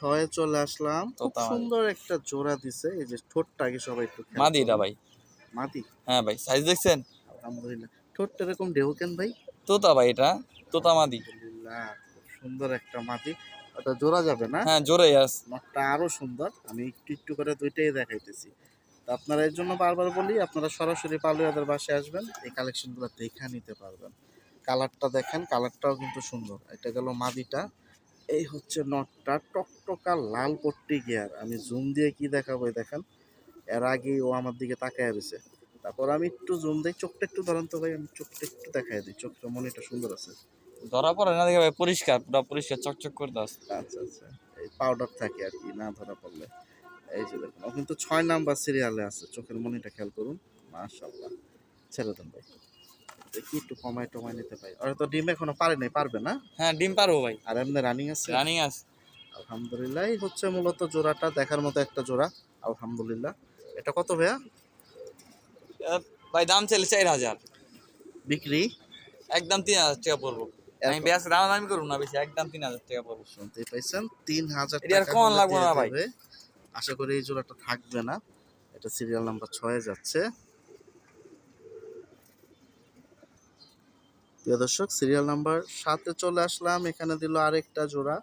6 এ চলে আসলাম। খুব সুন্দর একটা জোড়া দিছে। এই যে ঠোঁটটা আগে সবাই একটু খেয়াল মাদিটা করুন। ভাই। মাদি? হ্যাঁ ভাই, সাইজ দেখছেন? আলহামদুলিল্লাহ। ঠোঁটটা এরকম ঢেউ কেন ভাই? তোতা ভাই, এটা তোতা মাদি। আলহামদুলিল্লাহ। খুব সুন্দর একটা মাদি। ওটা জোড়া যাবে না? হ্যাঁ, জোড়াই আছে। নটটা আরো সুন্দর। আমি একটু, একটু করে ২ টাই দেখাইতেছি। তো আপনারা এর জন্য বারবার বলি আপনারা সরাসরি পালুয়াদের বাসায় আসবেন। এই কালেকশনগুলো দেখে নিতে পারবেন। কালারটা দেখেন, কালারটাও কিন্তু সুন্দর। এটা গেল মাদিটা। এই হচ্ছে নটটা, টকটকা লাল পট্টি গিয়ার। আমি জুম দিয়ে কি দেখাবো এই দেখেন। এর আগেই ও আমার দিকে তাকায় রইছে। তারপর আমি একটু জুম দেই, চোখটা একটু ধরেন তো ভাই, আমি চোখটা একটু দেখায় দিই। চোখটা মনিটা সুন্দর আছে। ধরা পড়ে না দেখে ভাই, পরিষ্কার, পুরো পরিষ্কার চকচক করতে আছে। আচ্ছা, আচ্ছা। এই পাউডার থাকে আরকি না ধরা পড়লে। এই যে দেখুন, ও কিন্তু ৬ নাম্বার সিরিয়ালে আছে। চোখের মনিটা খেয়াল করুন। মাশাআল্লাহ। ছেড়ে দেন ভাই। দেখি একটু কমায় টমায় নিতে পাই। ওরা তো ডিম এখনো পারে নাই, পারবে না? হ্যাঁ, ডিম পারবো ভাই। আর এমনি রানিং আছে? রানিং আছে। আলহামদুলিল্লাহ। এই হচ্ছে মূলত জোড়াটা, দেখার মতো একটা জোড়া। আলহামদুলিল্লাহ। এটা কত ভাইয়া? ভাই দাম চাইলে 4,000, বিক্রি? একদম 3,000 টাকা পড়বো। আমি বেশ দাম করবো না বেশি, একদম 3,000 টাকা পড়বো। শুনতেই পাইছেন, ৩,০০০ এটা আর টাকা কম হলে লাগবে দিয়ে না ভাই। দেবে। আশা করি এই জোড়াটা থাকবে না। এটা সিরিয়াল নাম্বার ৬ এ যাচ্ছে। প্রিয় দর্শক, সিরিয়াল নাম্বার ৭ এ চলে আসলাম। এখানে দিল আরেকটা জোড়া।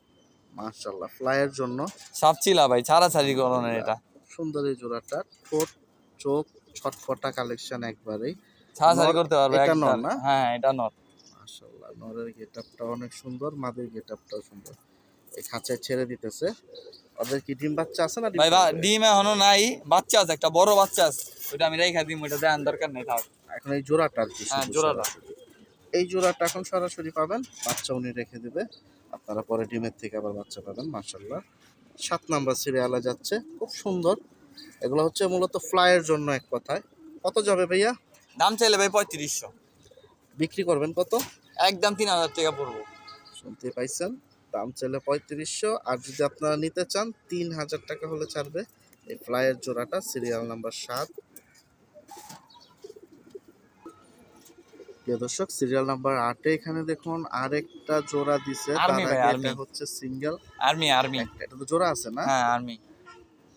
মাশাআল্লাহ, ফ্লাইয়ের জন্য। সব চিলা ভাই, ছাড়াছাড়ি করনের এটা। সুন্দর এই জোড়াটা। ঠোঁট, চোখ ছটফটা কালেকশন একবারেই। ছাড়াছাড়ি নর, করতে পারবে এটা নর একদম। না? হ্যাঁ, এটা নট। মাশাআল্লাহ, নরের গেটআপটা অনেক সুন্দর, মাদির গেটআপটাও সুন্দর। এই খাঁচায় ছেড়ে দিতেছে। ওদের কি ডিম বাচ্চা আছে না ডিম ভাই পারবে? ডিম এখনো নাই, বাচ্চা আছে, একটা বড় বাচ্চা আছে, ওইটা আমি রেখা দিই, ওইটা দেওয়ার দরকার নেই থাক। এখন এই জোড়াটা আর কি হ্যাঁ, শুধু জোড়াটা। সরাসরি। এই জোড়াটা এখন সরাসরি পাবেন। বাচ্চা উনি রেখে দিবে। আপনারা পরে ডিমের থেকে আবার বাচ্চা পাবেন। মাশাআল্লাহ। ৭ নাম্বার সিরিয়ালে যাচ্ছে। খুব সুন্দর। এগুলো হচ্ছে মূলত ফ্লাইয়ের জন্য এক কথায়। কত যাবে ভাইয়া? দাম চাইলে ভাই 3500, বিক্রি করবেন কত? একদম 3,000 টাকা পড়বো। শুনতে পাইছেন, দাম চাইলে ৩৫০০, আর যদি আপনারা নিতে চান ৩,০০০ টাকা হলে ছাড়বে। এই ফ্লাইয়ের জোড়াটা সিরিয়াল নাম্বার ৭। প্রিয় দর্শক, সিরিয়াল নাম্বার ৮ এ এখানে দেখুন আরেকটা জোড়া দিছে। তার আর্মি ভাই, আগে আর্মি। এটা হচ্ছে সিঙ্গেল। আর্মি। এটা তো জোড়া আছে না? হ্যাঁ, আর্মি।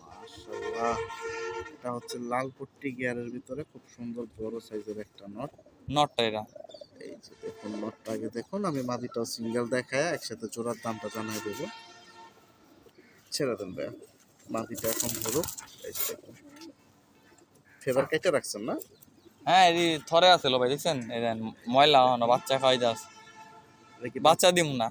মাশাআল্লাহ। এটা হচ্ছে লাল পট্টি গিয়ারের ভিতরে খুব সুন্দর বড় সাইজের একটা নট। নটটা এটা। এই যে দেখুন, নটটা আগে দেখুন। আমি মাদিটাও সিঙ্গেল দেখায় একসাথে জোড়ার দামটা জানাই দেবো। ছেড়ে দেন ভাইয়া। মাদিটা এখন ধরুক। এই যে দেখুন, ফেভার কেটে রাখছেন না? হ্যাঁ, এই থরে আছে ভাই, দেখছেন? এই দেন ময়লা, বাচ্চা খাওয়াই দাস, এটা কি বাচ্চা দিম না।